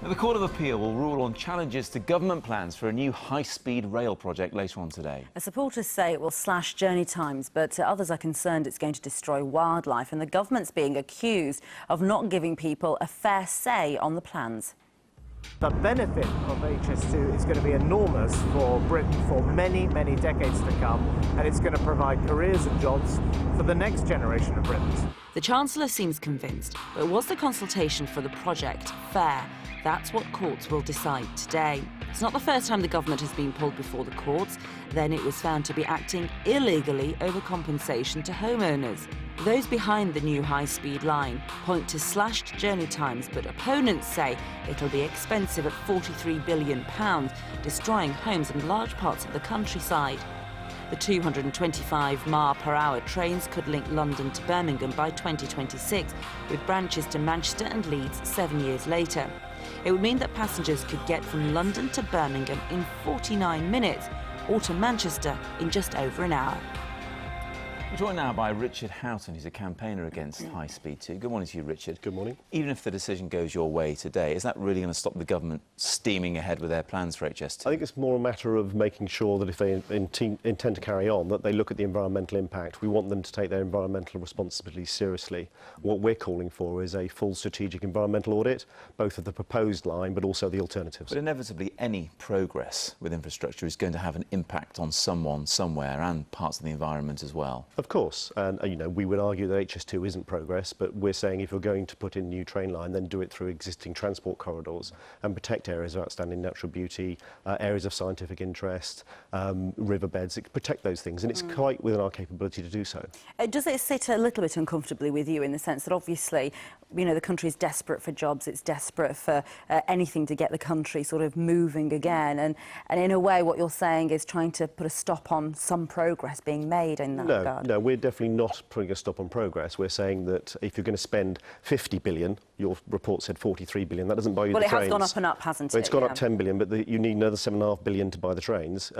The Court of Appeal will rule on challenges to government plans for a new high-speed rail project later on today. Supporters say it will slash journey times, but others are concerned it's going to destroy wildlife, and the government's being accused of not giving people a fair say on the plans. The benefit of HS2 is going to be enormous for Britain for many, many decades to come, and it's going to provide careers and jobs for the next generation of Britons. The Chancellor seems convinced, but was the consultation for the project fair? That's what courts will decide today. It's not the first time the government has been pulled before the courts. Then it was found to be acting illegally over compensation to homeowners. Those behind the new high-speed line point to slashed journey times, but opponents say it'll be expensive at £43 billion, destroying homes in large parts of the countryside. The 225 mile-per-hour trains could link London to Birmingham by 2026, with branches to Manchester and Leeds 7 years later. It would mean that passengers could get from London to Birmingham in 49 minutes, or to Manchester in just over an hour. We're joined now by Richard Houghton. He's a campaigner against high speed too. Good morning to you, Richard. Good morning. Even if the decision goes your way today, is that really going to stop the government steaming ahead with their plans for HS2? I think it's more a matter of making sure that if they intend to carry on, that they look at the environmental impact. We want them to take their environmental responsibilities seriously. What we're calling for is a full strategic environmental audit, both of the proposed line but also the alternatives. But inevitably, any progress with infrastructure is going to have an impact on someone, somewhere, and parts of the environment as well. Of course, and we would argue that HS2 isn't progress, but we're saying if you're going to put in a new train line, then do it through existing transport corridors and protect areas of outstanding natural beauty, areas of scientific interest, riverbeds. Protect those things, and it's quite within our capability to do so. Does it sit a little bit uncomfortably with you in the sense that obviously, the country is desperate for jobs, it's desperate for anything to get the country sort of moving again, and in a way what you're saying is trying to put a stop on some progress being made in that regard? No, we're definitely not putting a stop on progress. We're saying that if you're going to spend 50 billion, your report said 43 billion, that doesn't buy you the trains. Well, it has gone up and up, hasn't it? It's gone up 10 billion, but you need another 7.5 billion to buy the trains.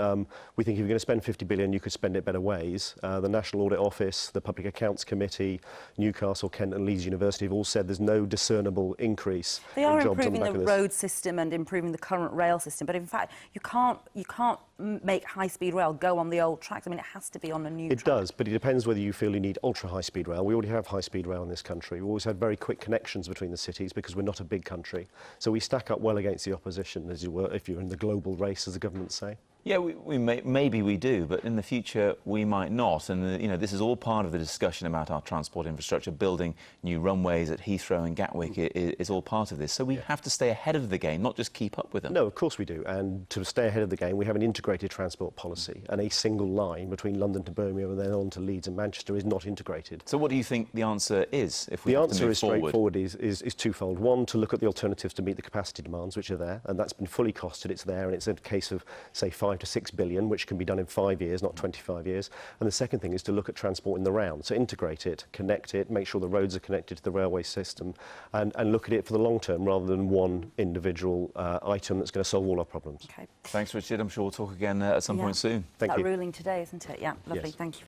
We think if you're going to spend 50 billion, you could spend it better ways. The National Audit Office, the Public Accounts Committee, Newcastle, Kent and Leeds University have all said there's no discernible increase in jobs on the back of this. They are improving the road system and improving the current rail system, but in fact, you can't make high-speed rail go on the old tracks. I mean, it has to be on a new track. It does, but it depends whether you feel you need ultra-high-speed rail. We already have high-speed rail in this country. We've always had very quick connections between the cities because we're not a big country. So we stack up well against the opposition, as you were, if you're in the global race, as the government say. Yeah, maybe we do, but in the future we might not. And this is all part of the discussion about our transport infrastructure. Building new runways at Heathrow and Gatwick is all part of this. So we have to stay ahead of the game, not just keep up with them. No, of course we do. And to stay ahead of the game, we have an integrated transport policy, and a single line between London to Birmingham and then on to Leeds and Manchester is not integrated. So what do you think the answer is if we The have to answer move is forward? straightforward, is twofold. One, to look at the alternatives to meet the capacity demands, which are there, and that's been fully costed. It's there, and it's a case of, say, 5 to 6 billion, which can be done in 5 years, not 25 years. And the second thing is to look at transport in the round. So integrate it, connect it, make sure the roads are connected to the railway system, and look at it for the long term rather than one individual item that's going to solve all our problems. Okay. Thanks, Richard. I'm sure we'll talk again at some point soon. Thank you. That ruling today, isn't it? Yeah, lovely. Yes. Thank you.